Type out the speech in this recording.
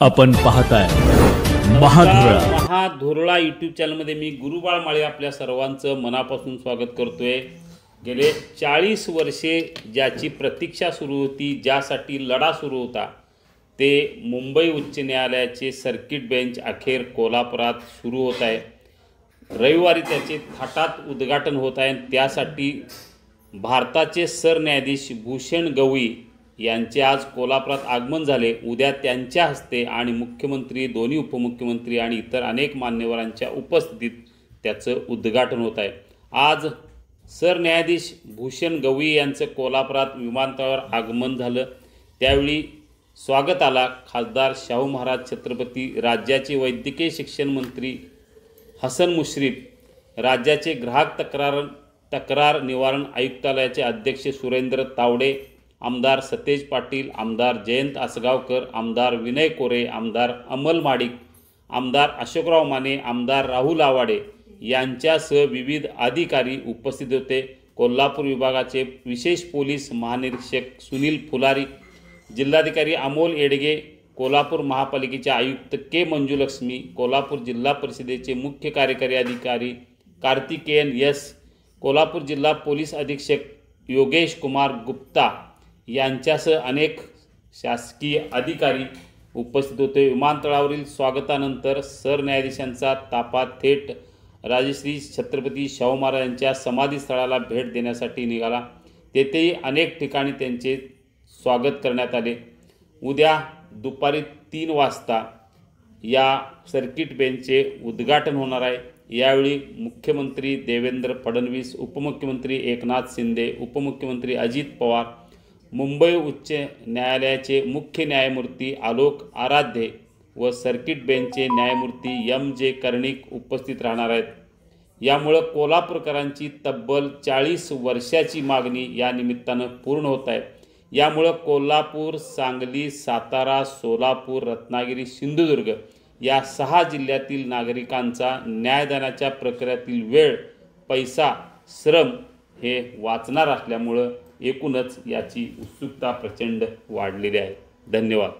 आपण पाहताय महाधुरळा. महाधुरळा यूट्यूब चॅनलमध्ये मी गुरुबाळ माळे आपल्या सर्वांचं मनापासून स्वागत करतोय. गेले 40 वर्षे ज्याची प्रतीक्षा सुरू होती, ज्यासाठी लढा सुरू होता, ते मुंबई उच्च न्यायालयाचे सर्किट बेंच अखेर कोल्हापुरात सुरू होत आहे. रविवारी त्याचे थाटात उद्घाटन होत आहे. त्यासाठी भारताचे सरन्यायाधीश भूषण गवई यांचे आज कोल्हापुरात आगमन झाले. उद्या त्यांच्या हस्ते आणि मुख्यमंत्री, दोन्ही उपमुख्यमंत्री आणि इतर अनेक मान्यवरांच्या उपस्थितीत त्याचं उद्घाटन होत आहे. आज सरन्यायाधीश भूषण गवई यांचं कोल्हापुरात विमानतळावर आगमन झालं. त्यावेळी स्वागताला खासदार शाहू महाराज छत्रपती, राज्याचे वैद्यकीय शिक्षण मंत्री हसन मुश्रीफ, राज्याचे ग्राहक तक्रार निवारण आयुक्तालयाचे अध्यक्ष सुरेंद्र तावडे, आमदार सतेज पाटील, आमदार जयंत आसगावकर, आमदार विनय कोरे, आमदार अमल माडिक, आमदार अशोकराव माने, आमदार राहुल आवाडे यांच्यासह विविध अधिकारी उपस्थित होते. कोल्हापूर विभागाचे विशेष पोलीस महानिरीक्षक सुनील फुलारी, जिल्हाधिकारी अमोल येडगे, कोल्हापूर महापालिकेचे आयुक्त के मंजुलक्ष्मी, कोल्हापूर जिल्हा परिषदेचे मुख्य कार्यकारी अधिकारी कार्तिकेयन एस, कोल्हापूर जिल्हा पोलीस अधीक्षक योगेश कुमार गुप्ता यांच्यासह अनेक शासकीय अधिकारी उपस्थित होते. विमानतळावरील स्वागतानंतर सरन्यायाधीशांचा ताफा थेट राजश्री छत्रपती शाहू महाराजांच्या समाधीस्थळाला भेट देण्यासाठी निघाला. तेथेही अनेक ठिकाणी त्यांचे स्वागत करण्यात आले. उद्या दुपारी 3 वाजता या सर्किट बेंचचे उद्घाटन होणार आहे. यावेळी मुख्यमंत्री देवेंद्र फडणवीस, उपमुख्यमंत्री एकनाथ शिंदे, उपमुख्यमंत्री अजित पवार, मुंबई उच्च न्यायालयाचे मुख्य न्यायमूर्ती आलोक आराध्य व सर्किट बेंचचे न्यायमूर्ती एम.जे. कर्णिक उपस्थित राहणार आहेत. यामुळं कोल्हापूरकरांची तब्बल 40 वर्षाची मागणी या निमित्तानं पूर्ण होत आहे. यामुळं कोल्हापूर, सांगली, सातारा, सोलापूर, रत्नागिरी, सिंधुदुर्ग या 6 जिल्ह्यातील नागरिकांचा न्यायदानाच्या प्रक्रियेतील वेळ, पैसा, श्रम हे वाचणार असल्यामुळं एकूणच याची उत्सुकता प्रचंड वाढलेली आहे. धन्यवाद.